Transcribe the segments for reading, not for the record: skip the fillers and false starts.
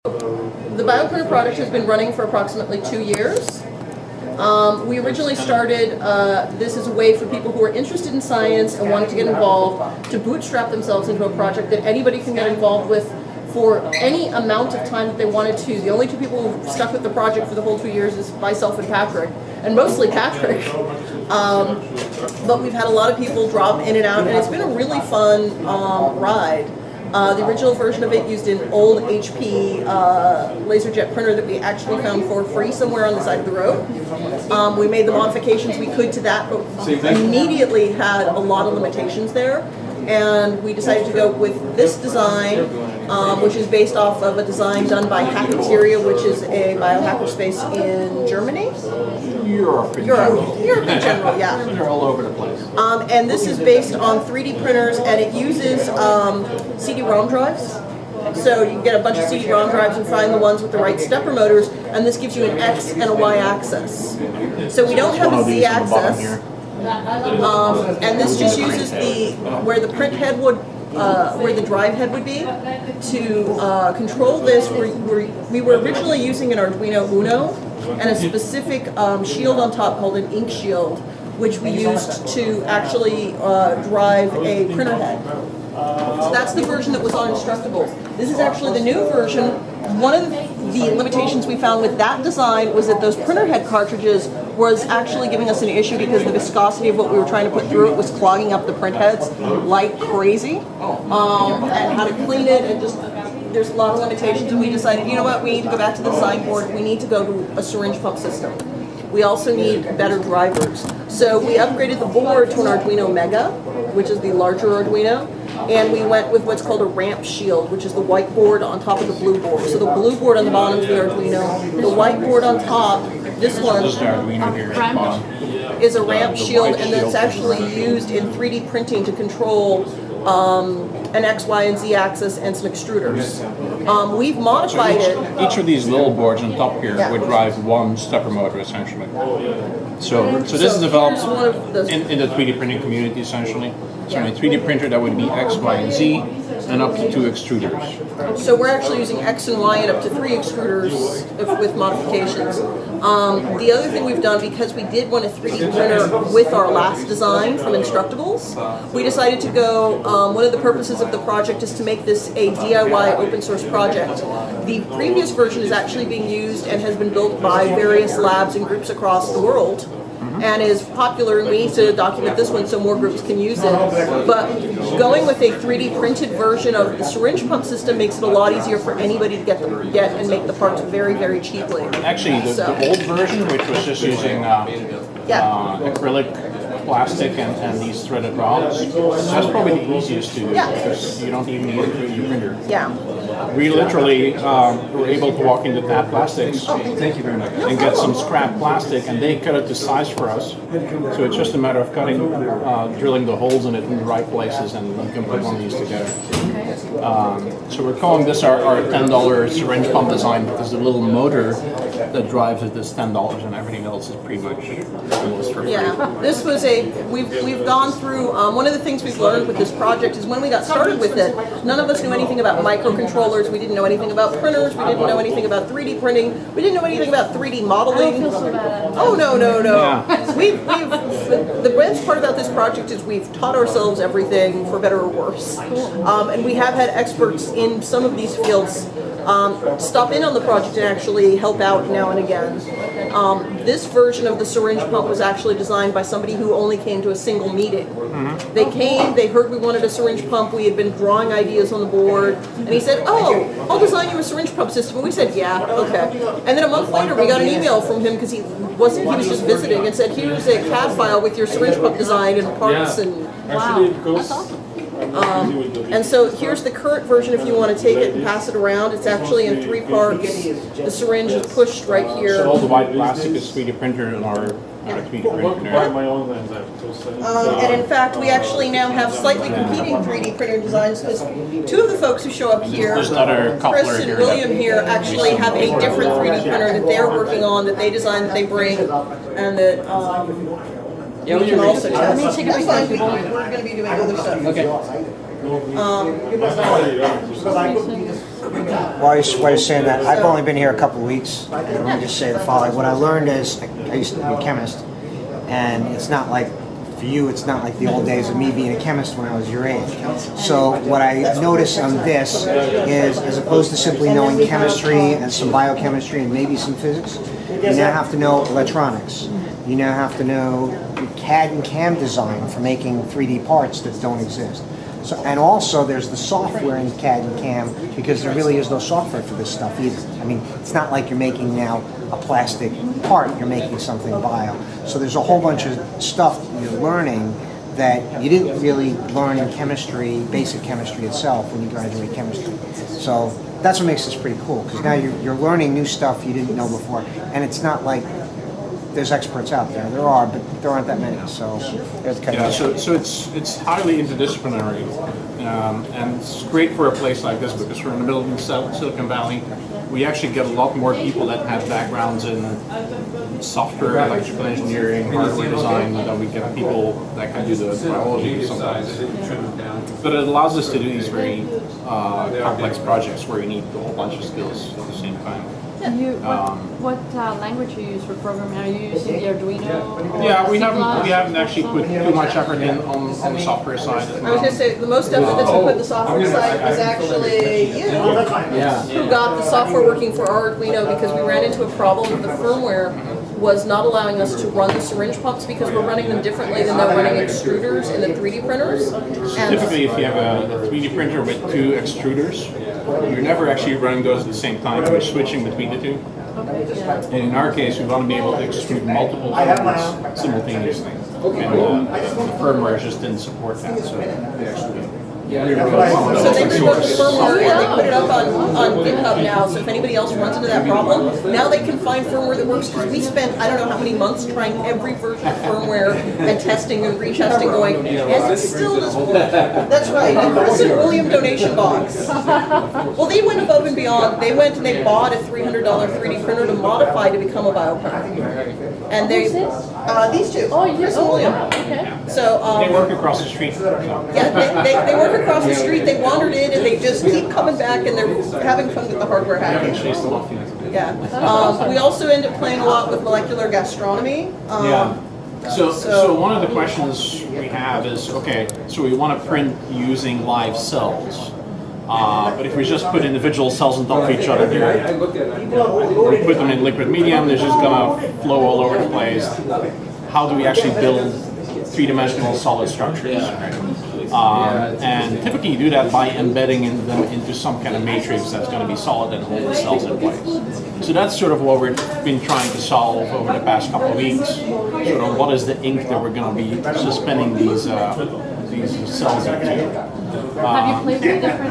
The Bioprinter product has been running for approximately 2 years. We originally started this as a way for people who are interested in science and wanted to get involved to bootstrap themselves into a project that anybody can get involved with for any amount of time that they wanted to. The only two people who stuck with the project for the whole 2 years is myself and Patrick, and mostly Patrick. But we've had a lot of people drop in and out, and it's been a really fun ride. The original version of it used an old HP LaserJet printer that we actually found for free somewhere on the side of the road. We made the modifications we could to that, but immediately had a lot of limitations there. And we decided to go with this design, which is based off of a design done by Hacketeria, which is a biohacker space in Germany. Europe in general, yeah. They're all over the place. And this is based on 3D printers, and it uses CD-ROM drives. So you can get a bunch of CD-ROM drives and find the ones with the right stepper motors, and this gives you an X and a Y axis. So we don't have a Z axis. And this just uses where the print head would, where the drive head would be, to control this. We were originally using an Arduino Uno and a specific shield on top called an ink shield, which we used to actually drive a printer head. So that's the version that was on Instructables. This is actually the new version. One of the limitations we found with that design was that those printer head cartridges was actually giving us an issue because the viscosity of what we were trying to put through it was clogging up the print heads like crazy. And how to clean it, and just there's a lot of limitations, and we decided, you know what, we need to go back to the design board, we need to go to a syringe pump system. We also need better drivers. So we upgraded the board to an Arduino Mega, which is the larger Arduino, and we went with what's called a ramp shield, which is the white board on top of the blue board. So the blue board on the bottom is the Arduino. The white board on top, this one, is a ramp shield, and that's actually used in 3D printing to control an X, Y, and Z axis and some extruders. We've modified it. Each of these little boards on top here would drive one stepper motor essentially. So this is developed in the 3D printing community essentially. So in a 3D printer that would be X, Y, and Z, and up to 2 extruders. So we're actually using X and Y and up to 3 extruders with modifications. The other thing we've done, because we did want a 3D printer with our last design from Instructables, we decided to go, one of the purposes of the project is to make this a DIY open source project. The previous version is actually being used and has been built by various labs and groups across the world, and is popular, and we need to document this one so more groups can use it. But going with a 3D printed version of the syringe pump system makes it a lot easier for anybody to get and make the parts very, very cheaply. Actually, the old version, which was just using acrylic plastic and these threaded rods, that's probably the easiest to do because you don't even need a 3D printer. Yeah. We literally were able to walk into Tab Plastics and get some scrap plastic, and they cut it to size for us. So it's just a matter of cutting, drilling the holes in it in the right places, and you can put one of these together. So we're calling this our $10 syringe pump design because the little motor that drives it is $10, and everything else is pretty much almost for free. Yeah, this was we've gone through, one of the things we've learned with this project is when we got started with it, none of us knew anything about microcontrollers, we didn't know anything about printers, we didn't know anything about 3D printing, we didn't know anything about 3D modeling. Oh, no. The best part about this project is we've taught ourselves everything, for better or worse. And we have had experts in some of these fields stop in on the project and actually help out now and again. This version of the syringe pump was actually designed by somebody who only came to a single meeting. They came, they heard we wanted a syringe pump, we had been drawing ideas on the board, and he said, oh, I'll design you a syringe pump system. And we said, yeah, okay. And then a month later we got an email from him because he was just visiting, and said, here's a CAD file with your syringe pump design and parts, and wow, that's awesome. And so here's the current version if you want to take it and pass it around. It's actually in 3 parts. The syringe is pushed right here. So all the white plastic is 3D printed on our 3D printer. And in fact, we actually now have slightly competing 3D printer designs because 2 of the folks who show up here, Chris and William here, actually have a different 3D printer that they're working on, that they design, that they bring, and that we can also test. That's fine. We're going to be doing other stuff. Okay. While you're saying that, I've only been here a couple of weeks, and let me just say the following. What I learned is, I used to be a chemist, and it's not like, for you, it's not like the old days of me being a chemist when I was your age. So what I noticed on this is, as opposed to simply knowing chemistry and some biochemistry and maybe some physics, you now have to know electronics. You now have to know CAD and CAM design for making 3D parts that don't exist. So, and also there's the software in CAD and CAM, because there really is no software for this stuff either. I mean, it's not like you're making now a plastic part, you're making something bio. So there's a whole bunch of stuff that you're learning that you didn't really learn in chemistry, basic chemistry itself when you graduate chemistry. So that's what makes this pretty cool, because now you're learning new stuff you didn't know before. And it's not like there's experts out there. There are, but there aren't that many. So it's kind Yeah, of so it's highly interdisciplinary, and it's great for a place like this because we're in the middle of Silicon Valley. We actually get a lot more people that have backgrounds in software, electrical engineering, hardware design, than we get people that can do the biology sometimes. But it allows us to do these very complex projects where you need a whole bunch of skills at the same time. What language you use for programming? Are you using the Arduino? Yeah, we C++? haven't actually put too much effort in on the software side. I was going to say, the most effort that's been put in the software side was actually you, who got the software working for our Arduino, because we ran into a problem with the firmware was not allowing us to run the syringe pumps because we're running them differently than they're running extruders in the 3D printers. And Typically, if you have a 3D printer with two extruders, you're never actually running those at the same time. You're switching between the two. And in our case, we want to be able to extrude multiple fluids simultaneously. And the firmware just didn't support that. So so they rewrote the firmware and they put it up on GitHub now, so if anybody else runs into that problem, now they can find firmware that works, because we spent I don't know how many months trying every version of firmware and testing and retesting going, and it still doesn't work. That's right, the President William donation box. Well, they went above and beyond. They went and they bought a $300 3D printer to modify to become a bioprinter. And they, these two, Chris and William. Okay. So, they work across the street. yeah, they work across the street, they wandered in, and they just keep coming back, and they're having fun with the hardware hacking. Yeah. We also end up playing a lot with molecular gastronomy. Yeah. So one of the questions we have is, okay, so we want to print using live cells. But if we just put individual cells on top of each other, we put them in liquid medium, they're just going to flow all over the place. How do we actually build three-dimensional solid structures? And typically you do that by embedding them into some kind of matrix that's going to be solid and hold the cells in place. So that's sort of what we've been trying to solve over the past couple of weeks. Sort of what is the ink that we're going to be suspending these cells into. Have you played with different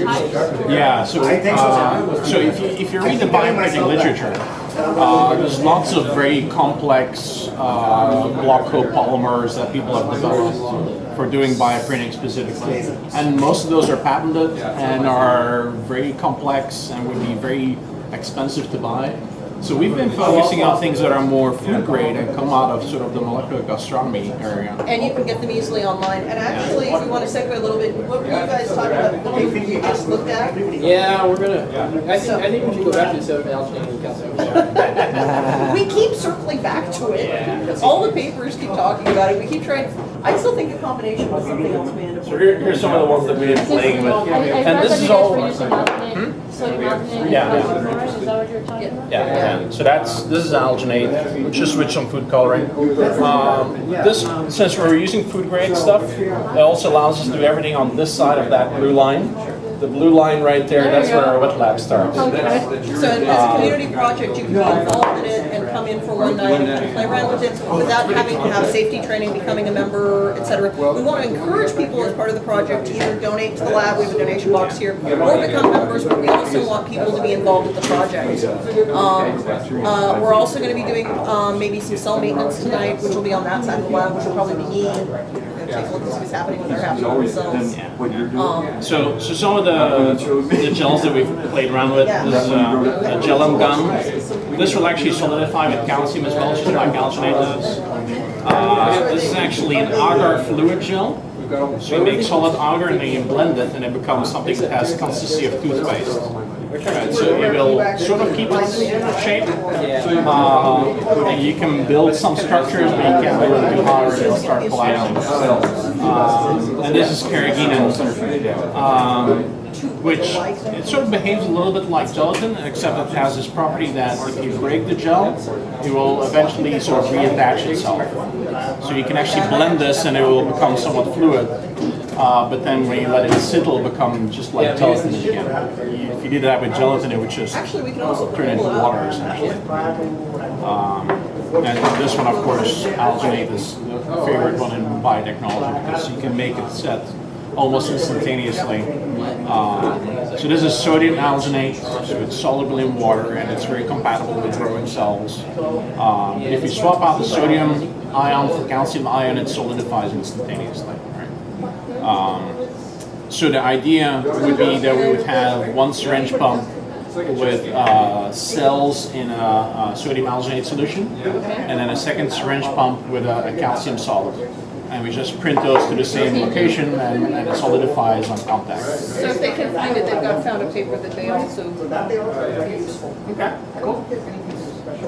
types? Yeah, so if you read the bioprinting literature, there's lots of very complex block copolymers that people have developed for doing bioprinting specifically. And most of those are patented and are very complex and would be very expensive to buy. So we've been focusing on things that are more food grade and come out of sort of the molecular gastronomy area. And you can get them easily online. And actually, if you want to segue a little bit, what were you guys talking about the paper you just looked at? Yeah, we're gonna. I think we should go back to the self-allocating calculation. We keep circling back to it. All the papers keep talking about it. We keep trying. I still think a combination with something else we end up So here's some of the ones that we've been playing with. And this is all. Sodium alginate. Yeah. Is that what you're talking about? Yeah. So this is alginate, just with some food coloring. Since we're using food grade stuff, it also allows us to do everything on this side of that blue line. The blue line right there, that's where our wet lab starts. So as a community project, you can be involved in it and come in for one night and play around with it without having to have safety training, becoming a member, etc. We want to encourage people as part of the project to either donate to the lab, we have a donation box here, or become members, but we also want people to be involved with the project. We're also going to be doing maybe some cell maintenance tonight, which will be on that side of the lab, which will probably be me. Take a look at what's happening with our half-hour cells. So some of the gels that we've played around with is a gelum gum. This will actually solidify with calcium as well, just like alginate does. This is actually an agar fluid gel. So you make solid outer and then you blend it and it becomes something that has consistency of toothpaste. Right, so it will sort of keep its shape. And you can build some structures, but you can't build it too hard or it'll start collapsing. And this is carrageenan, which it sort of behaves a little bit like gelatin, except it has this property that if you break the gel, it will eventually sort of reattach itself. So you can actually blend this and it will become somewhat fluid. But then when you let it sit, it'll become just like gelatin again. If you did that with gelatin, it would just turn into water essentially. And this one, of course, alginate is the favorite one in biotechnology because you can make it set almost instantaneously. So this is sodium alginate, so it's soluble in water and it's very compatible with growing cells. If you swap out the sodium ion for calcium ion, it solidifies instantaneously. So the idea would be that we would have one syringe pump with cells in a sodium alginate solution, and then a second syringe pump with a calcium solid. And we just print those to the same location and it solidifies on contact. So if they can find it, they've got found a paper that they also use. Okay, cool.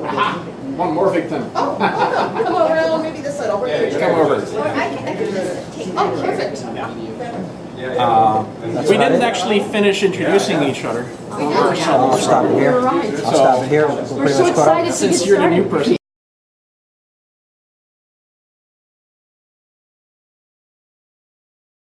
Aha, one more victim. Come around, maybe this side, I'll bring it. Come over. Oh, perfect. We didn't actually finish introducing each other. I'll stop it here. You're right. I'll stop it here. We'll We're pretty so much caught up. excited to get Since you're the started. new person.